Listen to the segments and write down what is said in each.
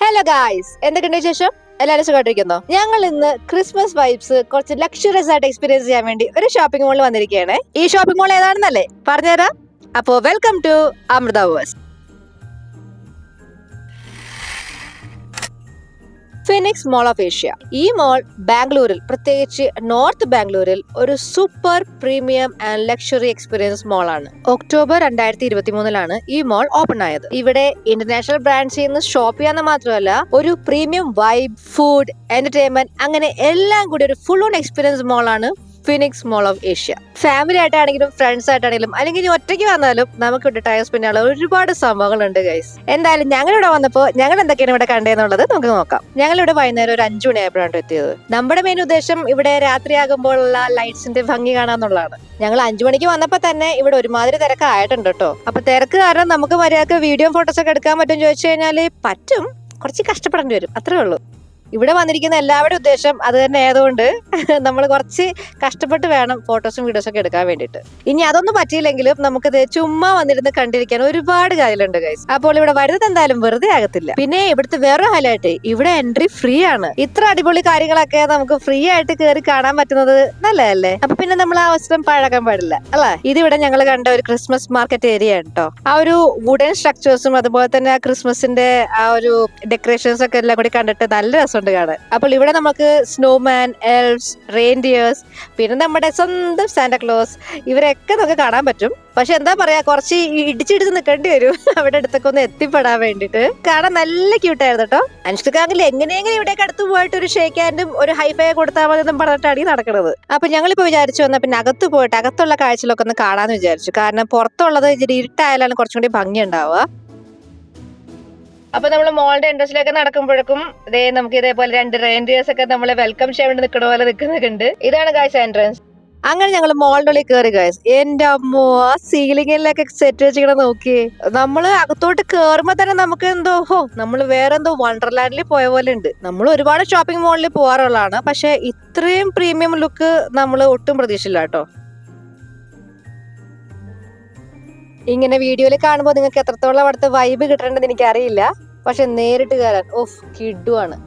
Hello guys, എന്തൊക്കെയുണ്ട് വിശേഷം? എല്ലാവരും സുഖമായിട്ടിരിക്കുന്നോ? ഞങ്ങൾ ഇന്ന് ക്രിസ്മസ് വൈബ്സ് കുറച്ച് ലക്ഷറിയസ് ആയിട്ട് എക്സ്പീരിയൻസ് ചെയ്യാൻ വേണ്ടി ഒരു ഷോപ്പിംഗ് മോളിൽ വന്നിരിക്കുകയാണ്. ഈ ഷോപ്പിംഗ് മോൾ ഏതാണെന്നല്ലേ പറഞ്ഞുതരാം. അപ്പോ വെൽക്കം ടു അമൃതാവേഴ്സ്. Phoenix mall of Asia. ഈ മോൾ ബാംഗ്ലൂരിൽ, പ്രത്യേകിച്ച് നോർത്ത് ബാംഗ്ലൂരിൽ ഒരു super premium and luxury experience mall ആണ്. ഒക്ടോബർ 2023 ഈ മോൾ ഓപ്പൺ ആയത്. ഇവിടെ ഇന്റർനാഷണൽ ബ്രാൻഡ്സിൽ നിന്ന് ഷോപ്പ് ചെയ്യാന്ന് മാത്രമല്ല, ഒരു പ്രീമിയം വൈബ്, ഫുഡ്, എന്റർടൈൻമെന്റ് അങ്ങനെ എല്ലാം കൂടി ഒരു ഫുൾ ഓൺ എക്സ്പീരിയൻസ് മോൾ ആണ് Phoenix mall of Asia. Family ആയിട്ടാണെങ്കിലും ഫ്രണ്ട്സ് ആയിട്ടാണെങ്കിലും അല്ലെങ്കിൽ ഇനി ഒറ്റയ്ക്ക് വന്നാലും നമുക്ക് ഇവിടെ ടൈം സ്പെൻഡ് ചെയ്യാനുള്ള ഒരുപാട് സംഭവങ്ങളുണ്ട് ഗൈസ്. എന്തായാലും ഞങ്ങൾ ഇവിടെ വന്നപ്പോൾ ഞങ്ങൾ എന്തൊക്കെയാണ് ഇവിടെ കണ്ടതെന്നുള്ളത് നമുക്ക് നോക്കാം. ഞങ്ങൾ ഇവിടെ വൈകുന്നേരം ഒരു 5 മണിയായപ്പോഴാണ് എത്തിയത്. നമ്മുടെ മെയിൻ ഉദ്ദേശം ഇവിടെ രാത്രിയാകുമ്പോഴുള്ള ലൈറ്റ്സിന്റെ ഭംഗി കാണാന്നുള്ളതാണ്. ഞങ്ങൾ 5 മണിക്ക് വന്നപ്പോൾ തന്നെ ഇവിടെ ഒരുമാതിരി തിരക്കായിട്ടുണ്ട് കേട്ടോ. അപ്പൊ തിരക്ക് കാരണം നമുക്ക് മര്യാദക്ക് വീഡിയോ ഫോട്ടോസ് ഒക്കെ എടുക്കാൻ പറ്റും ചോദിച്ചു കഴിഞ്ഞാല് പറ്റും, കുറച്ച് കഷ്ടപ്പെടേണ്ടി വരും, അത്രേ ഉള്ളൂ. ഇവിടെ വന്നിരിക്കുന്ന എല്ലാവരുടെ ഉദ്ദേശം അത് തന്നെ ആയതുകൊണ്ട് നമ്മൾ കുറച്ച് കഷ്ടപ്പെട്ട് വേണം ഫോട്ടോസും വീഡിയോസും ഒക്കെ എടുക്കാൻ വേണ്ടിയിട്ട്. ഇനി അതൊന്നും പറ്റിയില്ലെങ്കിലും നമുക്കിത് ചുമ്മാ വന്നിരുന്ന് കണ്ടിരിക്കാൻ ഒരുപാട് കാര്യങ്ങളുണ്ട് ഗൈസ്. അപ്പോൾ ഇവിടെ വരുന്നത് എന്തായാലും വെറുതെ ആകത്തില്ല. പിന്നെ ഇവിടുത്തെ വേറൊരു ഹൈലൈറ്റ്, ഇവിടെ എൻട്രി ഫ്രീ ആണ്. ഇത്ര അടിപൊളി കാര്യങ്ങളൊക്കെ നമുക്ക് ഫ്രീ ആയിട്ട് കയറി കാണാൻ പറ്റുന്നത് നല്ലതല്ലേ? അപ്പൊ പിന്നെ നമ്മൾ ആ അവസരം പാഴാക്കാൻ പാടില്ല അല്ലേ? ഇതിവിടെ ഞങ്ങൾ കണ്ട ഒരു ക്രിസ്മസ് മാർക്കറ്റ് ഏരിയ ആണ് കേട്ടോ. ആ ഒരു വുഡൻ സ്ട്രക്ചേഴ്സും അതുപോലെ തന്നെ ആ ക്രിസ്മസിന്റെ ആ ഒരു ഡെക്കറേഷൻസ് ഒക്കെ എല്ലാം കൂടി കണ്ടിട്ട് നല്ല രസം കാണാൻ. അപ്പോൾ ഇവിടെ നമുക്ക് സ്നോമാൻ, എൽഫ്സ്, റെയിൻഡിയേഴ്സ്, പിന്നെ നമ്മുടെ സ്വന്തം സാന്റാക്ലോസ്, ഇവരൊക്കെ നമുക്ക് കാണാൻ പറ്റും. പക്ഷെ എന്താ പറയാ, കുറച്ച് ഇടിച്ചിടിച്ച് നിൽക്കേണ്ടി വരും അവിടെ അടുത്തൊക്കെ ഒന്ന് എത്തിപ്പെടാൻ വേണ്ടിട്ട്. കാണാൻ നല്ല ക്യൂട്ടായിരുന്നു കേട്ടോ. അനുഷ്ഠക്കാങ്കിൽ എങ്ങനെയെങ്കിലും ഇവിടേക്ക് അടുത്ത് പോയിട്ട് ഒരു ഷേക്ക് ഹാൻഡും ഒരു ഹൈഫൈ കൊടുത്താൽ മതി എന്നും പറഞ്ഞിട്ടാണ് ഈ നടക്കുന്നത്. അപ്പൊ ഞങ്ങളിപ്പോ വിചാരിച്ചു വന്നാൽ പിന്നെ അകത്ത് പോയിട്ട് അകത്തുള്ള കാഴ്ചകളൊക്കെ ഒന്ന് കാണാന്ന് വിചാരിച്ചു. കാരണം പുറത്തുള്ളത് ഇച്ചിരി ഇരുട്ടായാലാണ് കുറച്ചും കൂടി ഭംഗി ഉണ്ടാവുക. അപ്പൊ നമ്മൾ മോളുടെ എൻട്രൻസിലേക്ക് നടക്കുമ്പോഴേക്കും നമുക്ക് ഇതേപോലെ 2 റെയിൻഡിയേഴ്സ് ഒക്കെ നമ്മളെ വെൽക്കം ചെയ്യാൻ വേണ്ടി നിൽക്കണ പോലെ നിൽക്കുന്നുണ്ട്. ഇതാണ് ഗായ്സ് എൻട്രൻസ്. അങ്ങനെ ഞങ്ങൾ മോളുടെ ഉള്ളിൽ കയറി ഗായ്സ്. എന്റെ അമ്മോ, ആ സീലിംഗിലൊക്കെ സെറ്റ് വെച്ചിങ്ങനെ നോക്കി. നമ്മള് അകത്തോട്ട് കേറുമ്പോ തന്നെ നമുക്ക് എന്തോ നമ്മൾ വേറെ എന്തോ വണ്ടർലാൻഡിൽ പോയ പോലെ ഉണ്ട്. നമ്മൾ ഒരുപാട് ഷോപ്പിംഗ് മോളിൽ പോകാറുള്ളതാണ്, പക്ഷെ ഇത്രയും പ്രീമിയം ലുക്ക് നമ്മൾ ഒട്ടും പ്രതീക്ഷിച്ചില്ല കേട്ടോ. ഇങ്ങനെ വീഡിയോയിൽ കാണുമ്പോൾ നിങ്ങൾക്ക് എത്രത്തോളം അവിടുത്തെ വൈബ് കിട്ടേണ്ടതെന്ന് എനിക്കറിയില്ല, പക്ഷെ നേരിട്ട് കയറാൻ കിഡുവാണ്.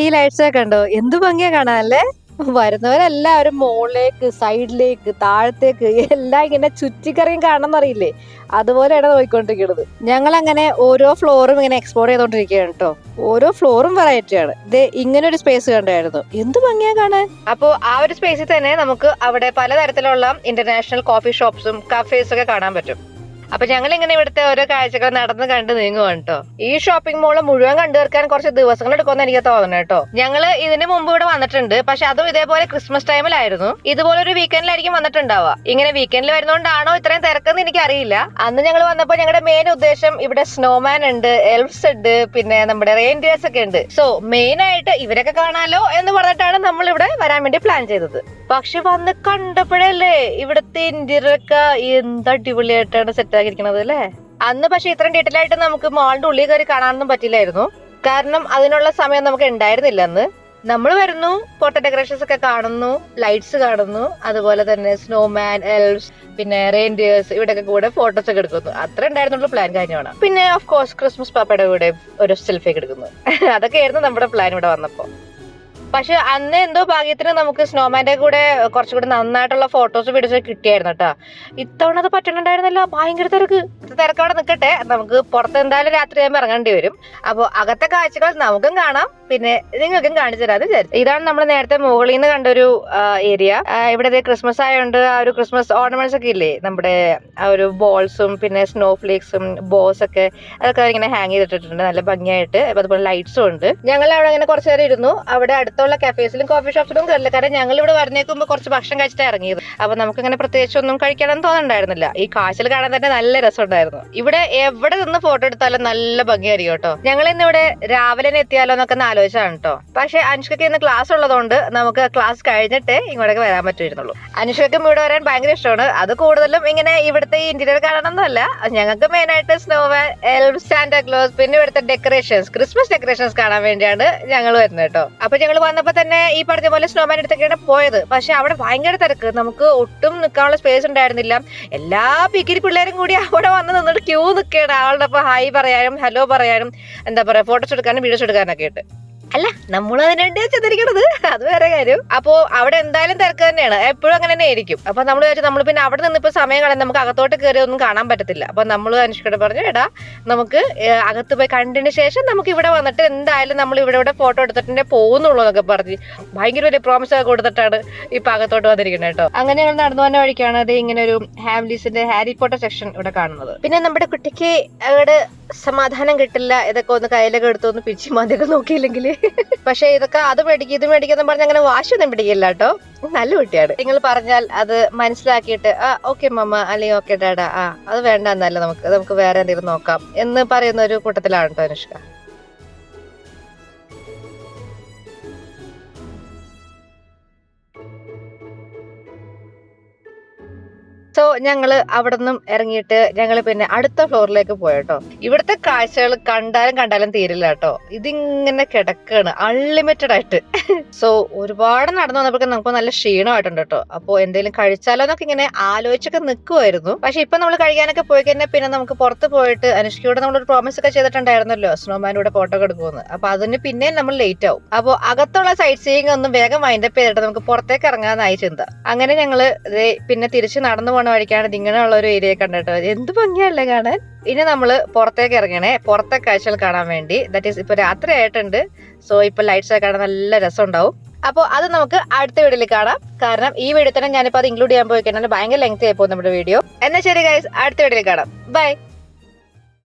ഈ ലൈറ്റ്സ് ഒക്കെ കണ്ടോ, എന്ത് ഭംഗിയാ കാണാനല്ലേ? വരുന്നവരെല്ലാവരും മുകളിലേക്ക്, സൈഡിലേക്ക്, താഴത്തേക്ക് എല്ലാം ഇങ്ങനെ ചുറ്റിക്കറിയും കാണണമെന്നറിയില്ലേ, അതുപോലെയാണ് നോക്കിക്കൊണ്ടിരിക്കുന്നത്. ഞങ്ങൾ അങ്ങനെ ഓരോ ഫ്ലോറും ഇങ്ങനെ എക്സ്പ്ലോർ ചെയ്തോണ്ടിരിക്കുകയാണ് കേട്ടോ. ഓരോ ഫ്ലോറും വെറൈറ്റി ആണ്. ഇങ്ങനെ ഒരു സ്പേസ് കണ്ടായിരുന്നു, എന്ത് ഭംഗിയാ കാണാൻ. അപ്പോ ആ ഒരു സ്പേസിൽ തന്നെ നമുക്ക് അവിടെ പലതരത്തിലുള്ള ഇന്റർനാഷണൽ കോഫി ഷോപ്സും കഫേസും ഒക്കെ കാണാൻ പറ്റും. അപ്പൊ ഞങ്ങൾ ഇങ്ങനെ ഇവിടുത്തെ ഓരോ കാഴ്ചകൾ നടന്ന് കണ്ട് നീങ്ങുവാണ് കേട്ടോ. ഈ ഷോപ്പിംഗ് മോള് മുഴുവൻ കണ്ടു തീർക്കാൻ കുറച്ച് ദിവസങ്ങൾ എടുക്കുമെന്ന് എനിക്ക് തോന്നുന്നു കേട്ടോ. ഞങ്ങള് ഇതിന് മുമ്പ് ഇവിടെ വന്നിട്ടുണ്ട്, പക്ഷെ അതും ഇതേപോലെ ക്രിസ്മസ് ടൈമിലായിരുന്നു. ഇതുപോലെ ഒരു വീക്കെൻഡിലായിരിക്കും വന്നിട്ടുണ്ടാവുക. ഇങ്ങനെ വീക്കെൻഡിൽ വരുന്നോണ്ടാണോ ഇത്രയും തിരക്കെന്ന് എനിക്ക് അറിയില്ല. അന്ന് ഞങ്ങൾ വന്നപ്പോൾ ഞങ്ങളുടെ മെയിൻ ഉദ്ദേശം ഇവിടെ സ്നോമാൻ ഉണ്ട്, എൽഫ്സ് ഉണ്ട്, പിന്നെ നമ്മുടെ റെയിൻഡിയേഴ്സ് ഒക്കെ ഉണ്ട്. സോ മെയിൻ ആയിട്ട് ഇവരൊക്കെ കാണാലോ എന്ന് പറഞ്ഞിട്ടാണ് നമ്മൾ ഇവിടെ വരാൻ വേണ്ടി പ്ലാൻ ചെയ്തത്. പക്ഷെ വന്ന് കണ്ടപ്പോഴല്ലേ ഇവിടുത്തെ ഇന്റീരിയറൊക്കെ എന്ത് അടിപൊളിയായിട്ടാണ് സെറ്റ് ആക്കിയിരിക്കുന്നത് അല്ലേ. അന്ന് പക്ഷെ ഇത്രയും ഡീറ്റെയിൽ ആയിട്ട് നമുക്ക് മോളിന്റെ ഉള്ളിൽ കയറി കാണാനൊന്നും പറ്റില്ലായിരുന്നു, കാരണം അതിനുള്ള സമയം നമുക്ക് ഉണ്ടായിരുന്നില്ല അന്ന്. നമ്മൾ വരുന്നു, ഫോട്ടോ ഡെക്കറേഷൻസ് ഒക്കെ കാണുന്നു, ലൈറ്റ്സ് കാണുന്നു, അതുപോലെ തന്നെ സ്നോമാൻ, എൽഫ്സ്, പിന്നെ റെയിൻഡിയേഴ്സ്, ഇവിടെയൊക്കെ കൂടെ ഫോട്ടോസ് ഒക്കെ എടുക്കുന്നു. അത്ര ഉണ്ടായിരുന്നുള്ള പ്ലാൻ കാര്യമാണ്. പിന്നെ ഓഫ് കോഴ്സ് ക്രിസ്മസ് പാപ്പയുടെ കൂടെ ഒരു സെൽഫി ഒക്കെ എടുക്കുന്നു. അതൊക്കെയായിരുന്നു നമ്മുടെ പ്ലാൻ ഇവിടെ വന്നപ്പോ. പക്ഷെ അന്ന് എന്തോ ഭാഗ്യത്തിന് നമുക്ക് സ്നോമാന്റെ കൂടെ കുറച്ചുകൂടി നന്നായിട്ടുള്ള ഫോട്ടോസ് വീഡിയോസ് കിട്ടിയായിരുന്നു കേട്ടോ. ഇത്തവണ അത് പറ്റണുണ്ടായിരുന്നല്ലോ, ഭയങ്കര തിരക്കവിടെ നിൽക്കട്ടെ, നമുക്ക് പുറത്ത് എന്തായാലും രാത്രി ആകുമ്പോൾ ഇറങ്ങേണ്ടി വരും. അപ്പോൾ അകത്തെ കാഴ്ചകൾ നമുക്കും കാണാം, പിന്നെ നിങ്ങൾക്കും കാണിച്ചു തരാമെന്ന് വിചാരിച്ചു. ഇതാണ് നമ്മൾ നേരത്തെ മുകളിൽ നിന്ന് കണ്ടൊരു ഏരിയ. ഇവിടെ ക്രിസ്മസ് ആയതുകൊണ്ട് ആ ഒരു ക്രിസ്മസ് ഓർണമെന്റ്സ് ഒക്കെ ഇല്ലേ, നമ്മുടെ ആ ഒരു ബോൾസും പിന്നെ സ്നോ ഫ്ലേക്സും ബോസ് ഒക്കെ, അതൊക്കെ ഇങ്ങനെ ഹാങ് ചെയ്തിട്ടിട്ടുണ്ട് നല്ല ഭംഗിയായിട്ട്. അതുപോലെ ലൈറ്റ്സും ഉണ്ട്. ഞങ്ങൾ അവിടെ ഇങ്ങനെ കുറച്ചു നേരം ഇരുന്നു. അവിടെ അടുത്തുള്ള കഫേസിലും കോഫി ഷോപ്സിലും കയറില്ല, കാരണം ഞങ്ങൾ ഇവിടെ വരുന്നേക്കുമ്പോൾ കുറച്ച് ഭക്ഷണം കഴിച്ചിട്ട് ഇറങ്ങിയത്. അപ്പൊ നമുക്ക് ഇങ്ങനെ പ്രത്യേകിച്ച് ഒന്നും കഴിക്കാനൊന്നും തോന്നുന്നുണ്ടായിരുന്നില്ല. ഈ കാഴ്ചകൾ കാണാൻ തന്നെ നല്ല രസമുണ്ടായിരുന്നു. ഇവിടെ എവിടെ നിന്ന് ഫോട്ടോ എടുത്താലും നല്ല ഭംഗിയായിരിക്കും കേട്ടോ. ഞങ്ങൾ ഇന്ന് ഇവിടെ രാവിലെ എത്തിയാലോ എന്നൊക്കെ ആലോചിച്ചാണ് കേട്ടോ. പക്ഷെ അനുഷ്കയ്ക്ക് ഇന്ന് ക്ലാസ് ഉള്ളതുകൊണ്ട് നമുക്ക് ക്ലാസ് കഴിഞ്ഞിട്ടേ ഇങ്ങോട്ടേക്ക് വരാൻ പറ്റുമായിരുന്നുള്ളൂ. അനുഷ്കയ്ക്കും ഇവിടെ വരാൻ ഭയങ്കര ഇഷ്ടമാണ്. അത് കൂടുതലും ഇങ്ങനെ ഇവിടുത്തെ ഇന്റീരിയർ കാണണമെന്നല്ല, ഞങ്ങൾക്ക് മെയിൻ ആയിട്ട് സ്നോമാൻ, എൽഫ്, സാന്റാക്ലോസ്, പിന്നെ ഇവിടുത്തെ ഡെക്കറേഷൻസ്, ക്രിസ്മസ് ഡെക്കറേഷൻസ് കാണാൻ വേണ്ടിയാണ് ഞങ്ങൾ വരുന്നത് കേട്ടോ. അപ്പൊ ഞങ്ങൾ വന്നപ്പോ തന്നെ ഈ പറഞ്ഞ പോലെ സ്നോമാൻ അടുത്തൊക്കെയാണ് പോയത്. പക്ഷെ അവിടെ ഭയങ്കര തിരക്ക്, നമുക്ക് ഒട്ടും നിൽക്കാനുള്ള സ്പേസ് ഉണ്ടായിരുന്നില്ല. എല്ലാ പിക്കിരി പിള്ളേരും കൂടി അവിടെ വന്ന് നിന്നിട്ട് ക്യൂ നിൽക്കുകയാണ് ആളുടെ ഒപ്പം ഹായ് പറയാനും ഹലോ പറയാനും, എന്താ പറയാ, ഫോട്ടോസ് എടുക്കാനും വീഡിയോസ് എടുക്കാനൊക്കെ ആയിട്ട്. അല്ല, നമ്മൾ അതിനുവേണ്ടി ചെന്നിരിക്കണത്, അത് വേറെ കാര്യം. അപ്പോ അവിടെ എന്തായാലും തിരക്ക് തന്നെയാണ്, എപ്പോഴും അങ്ങനെ തന്നെ ആയിരിക്കും. അപ്പൊ നമ്മൾ വിചാരിച്ചു നമ്മൾ പിന്നെ അവിടെ നിന്നിപ്പോ സമയം കളയാൻ നമുക്ക് അകത്തോട്ട് കയറി ഒന്നും കാണാൻ പറ്റത്തില്ല. അപ്പൊ നമ്മൾ അനുഷ്കയോട് പറഞ്ഞു, എടാ നമുക്ക് അകത്ത് പോയി കണ്ടതിന് ശേഷം നമുക്ക് ഇവിടെ വന്നിട്ട് എന്തായാലും നമ്മൾ ഇവിടെ ഫോട്ടോ എടുത്തിട്ടുണ്ടേ പോകുന്നുള്ളൂ എന്നൊക്കെ പറഞ്ഞ് ഭയങ്കര ഒരു പ്രോമിസ് ഒക്കെ കൊടുത്തിട്ടാണ് ഇപ്പൊ അകത്തോട്ട് വന്നിരിക്കുന്നത് കേട്ടോ. അങ്ങനെ ഞങ്ങൾ നടന്നു വന്ന വഴിക്കാണ് അത് ഇങ്ങനെ ഒരു ഹാംലീസിന്റെ ഹാരി പോട്ടർ സെക്ഷൻ ഇവിടെ കാണുന്നത്. പിന്നെ നമ്മുടെ കുട്ടിക്ക് അവിടെ സമാധാനം കിട്ടില്ല, ഇതൊക്കെ ഒന്ന് കയ്യിലൊക്കെ എടുത്തൊന്ന് പിടിച്ച് മതിയൊക്കെ നോക്കിയില്ലെങ്കിൽ. പക്ഷെ ഇതൊക്കെ അത് മേടിക്കും ഇത് മേടിക്കുന്ന പറഞ്ഞ് അങ്ങനെ വാശിയൊന്നും പിടിക്കില്ല കേട്ടോ. നല്ല കുട്ടിയാണ്. നിങ്ങൾ പറഞ്ഞാൽ അത് മനസ്സിലാക്കിയിട്ട് ഓക്കെ മമ്മ അല്ലെങ്കിൽ ഓക്കെ ഡാഡാ, അത് വേണ്ട, എന്നല്ല നമുക്ക് വേറെ എന്തെങ്കിലും നോക്കാം എന്ന് പറയുന്ന ഒരു കൂട്ടത്തിലാണ് കേട്ടോ അനുഷ്ക. സോ ഞങ്ങള് അവിടെ നിന്നും ഇറങ്ങിയിട്ട് ഞങ്ങള് പിന്നെ അടുത്ത ഫ്ലോറിലേക്ക് പോയട്ടോ. ഇവിടുത്തെ കാഴ്ചകൾ കണ്ടാലും തീരില്ല കേട്ടോ. ഇതിങ്ങനെ കിടക്കാണ് അൺലിമിറ്റഡ് ആയിട്ട്. സോ ഒരുപാട് നടന്നു വന്നപ്പോഴേക്കും നമുക്ക് നല്ല ക്ഷീണമായിട്ടുണ്ട് കേട്ടോ. അപ്പൊ എന്തെങ്കിലും കഴിച്ചാലോ എന്നൊക്കെ ഇങ്ങനെ ആലോചിച്ചൊക്കെ നിൽക്കുമായിരുന്നു. പക്ഷെ ഇപ്പൊ നമ്മൾ കഴിക്കാനൊക്കെ പോയി കഴിഞ്ഞാൽ പിന്നെ നമുക്ക് പുറത്ത് പോയിട്ട് അനുഷ്കയോട് നമ്മളൊരു പ്രോമിസ് ഒക്കെ ചെയ്തിട്ടുണ്ടായിരുന്നല്ലോ സ്നോമാനൂടെ ഫോട്ടോ ഒക്കെ എടുക്കുമെന്ന്. അപ്പൊ അതിന് പിന്നെ നമ്മൾ ലേറ്റ് ആവും. അപ്പൊ അകത്തുള്ള സൈറ്റ് സീയിങ് ഒന്നും വേഗം വൈൻഡപ്പ് ചെയ്തിട്ട് നമുക്ക് പുറത്തേക്ക് ഇറങ്ങാന്നായി ചിന്ത. അങ്ങനെ ഞങ്ങള് പിന്നെ തിരിച്ച് നടന്നു പോണ വഴിക്കാണ് ഇങ്ങനെയുള്ള ഒരു ഏരിയ കണ്ടിട്ടോ. എന്ത് ഭംഗിയല്ലേ കാണാൻ. ഇനി നമ്മള് പുറത്തേക്ക് ഇറങ്ങണേ, പുറത്തെ കാഴ്ചകൾ കാണാൻ വേണ്ടി. ദാറ്റ് ഈസ് ഇപ്പൊ രാത്രി ആയിട്ടുണ്ട്. സോ ഇപ്പൊ ലൈറ്റ്സ് ഒക്കെ കാണാൻ നല്ല രസം ഉണ്ടാവും. അപ്പോൾ അത് നമുക്ക് അടുത്ത വീഡിയോയിൽ കാണാം. കാരണം ഈ വീഡിയോ തന്നെ ഞാനിപ്പോ അത് ഇൻക്ലൂഡ് ചെയ്യാൻ പോയി കഴിഞ്ഞാൽ ഭയങ്കര ലെങ്ത് ആയി പോകും നമ്മുടെ വീഡിയോ. എന്നാൽ ശരി ഗൈസ്, അടുത്ത വീഡിയോയിൽ കാണാം. ബൈ.